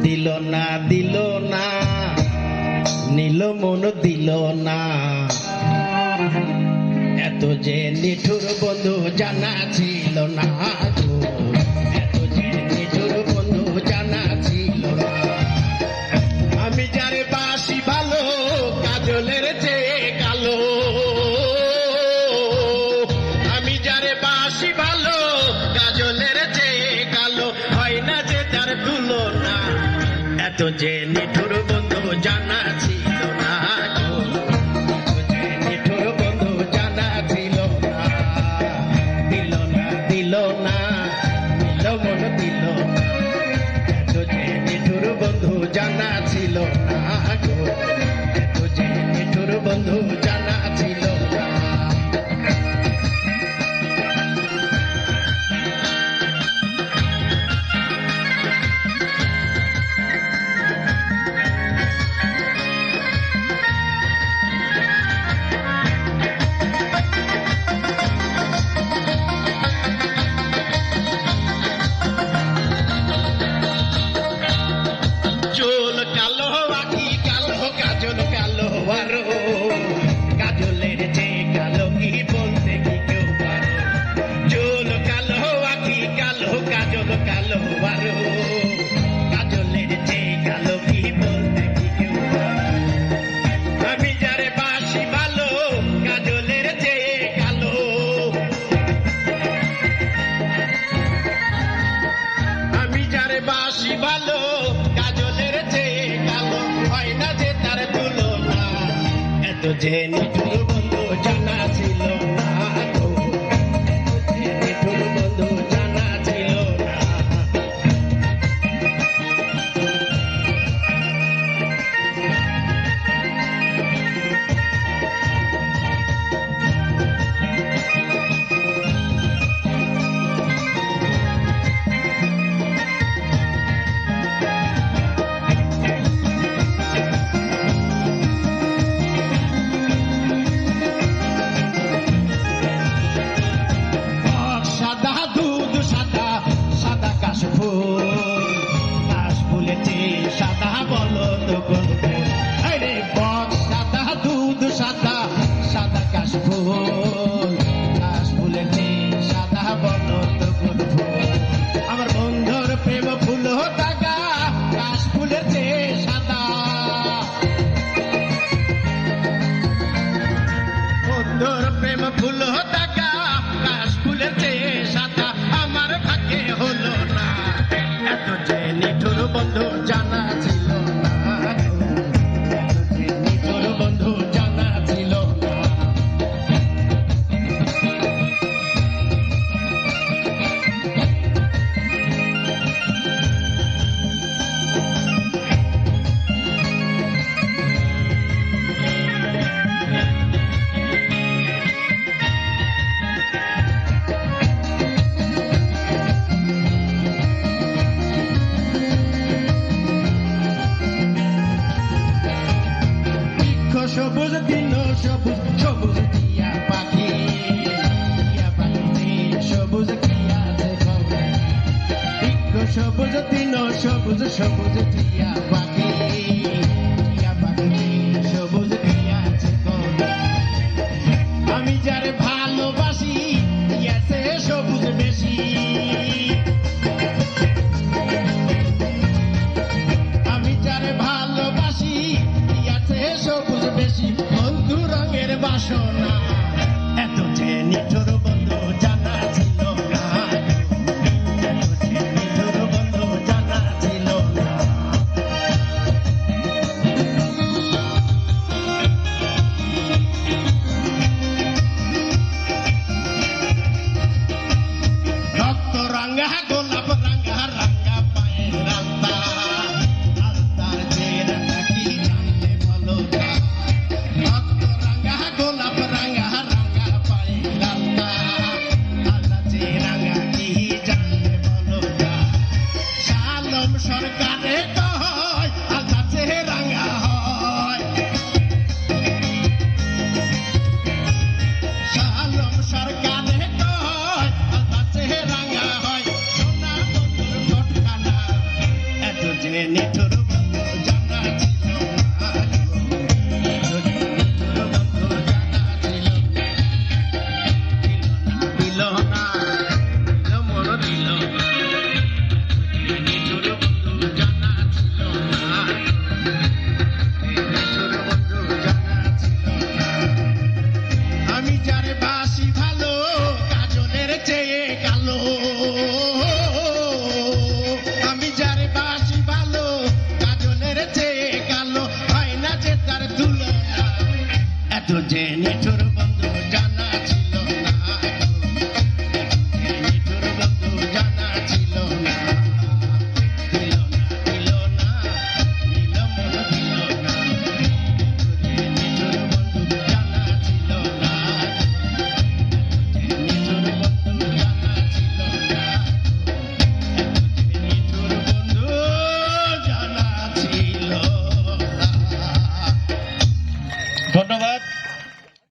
দিল না দিল না নীল মন দিল না এত যে নিঠুর বন্ধু জানা ছিল না গো, এত যে নিঠুর বন্ধু জানা ছিল না। আমি যারে বাসি ভালো কাজলের চেয়ে কালো, আমি যারে বাসি ভালো কাজলের চেয়ে কালো, হয় না যে তার তুলনা, এত যে নিঠুর বন্ধু জানা ছিল না গো, এত যে নিঠুর বন্ধু জানা ছিল না। দিল না দিল না নীল মন দিল না, এত যে নিঠুর বন্ধু জানা ছিল না গো, এত যে নিঠুর বন্ধু জানা ছিল না। চুল কালো আঁখি কালো কাজল কালো আরো, কাজলের চেয়ে কালো কি বলতে কি কেউ পারো। চুল কালো আঁখি কালো কাজল কালো আরো, কাজলের চেয়ে কালো কি বলতে কি কেউ পারো। আমি যারে বাসি ভালো কাজলের চেয়ে কালো, আমি যারে বাসি ভালো কাজলের চেয়ে কালো, হয় না যে তার তুলনা, এত যে নিঠুর বন্ধু জানা ছিল না গো, এত যে নিঠুর বন্ধু জানা ছিল না। সাদা দুধ সাদা সাদা কাশফুল, কাশফুলের চেয়ে সাদা বলো তো কোন ফুল। আরে বক সাদা দুধ সাদা সাদা কাশফুল, কাশফুলের চেয়ে সাদা বলো তো কোন ফুল। আমার বন্ধুর প্রেম ফুল টাকা কাশফুলের চেয়ে সাদা, বন্ধুর প্রেম ফুল টাকা কাশফুলের চেয়ে সাদা, আমার ভাগ্যে হলো না, এত যে নিঠুর বন্ধু জানা ছিল না গো, এত যে নিঠুর বন্ধু জানা ছিল না। সবুজ দিন সবুজ সবুজ টিয়া পাখি, টিয়া পাখিতে সবুজ কি আছে খবর। সবুজ দিন সবুজ সবুজ টিয়া পাখি, টিয়া পাখিতে সবুজ কি আছে খবর। আমি যারে ভালোবাসি ইয়াছে সবুজ বেশি, আমি যারে ভালোবাসি ইয়াছে সবুজ বেশি, বন্ধু রঙের বাসনা, এত যে নিঠুর বন্ধু জানা ছিল না, এত যে নিঠুর বন্ধু জানা ছিল না। রক্ত রাঙ্গা গোলাপ রাঙ্গা রাঙ্গা পায়ের রাস্তা, আলতার যে রাঙ্গা কি জানলে বলো না। রক্ত রাঙ্গা গোলাপ রাঙ্গা রাঙ্গা পায়ের রাস্তা, আলতার যে রাঙ্গা কি জানলে বলো না। শালম সরকারে কয় আলতার যে রাঙ্গা হয়, শালম সরকারে কয় আলতার যে রাঙ্গা হয়। সোনা বন্ধুর ঘটকানা, এত এত যে নিঠুর বন্ধু জানা ছিল না এত যে নিঠুর বন্ধু জানা ছিল দিল না মন দিল না নিঠুর বন্ধু জানা ছিল না নিঠুর বন্ধু জানা ছিল না আমি যারে বাসি ভালো কাজলের চেয়ে কালো আমি যারে বাসি ভালো কাজলের চেয়ে কালো হয় না যে তার তুলনা এত যে নিঠুর বন্ধু জানা ছিল না নিঠুর বন্ধু জানা ছিল না দিল না নীল মন দিল না নিঠুর বন্ধু জানা ছিল না নিঠুর বন্ধু জানা ছিল না নিঠুর বন্ধু জানা ছিল না। ধন্যবাদ।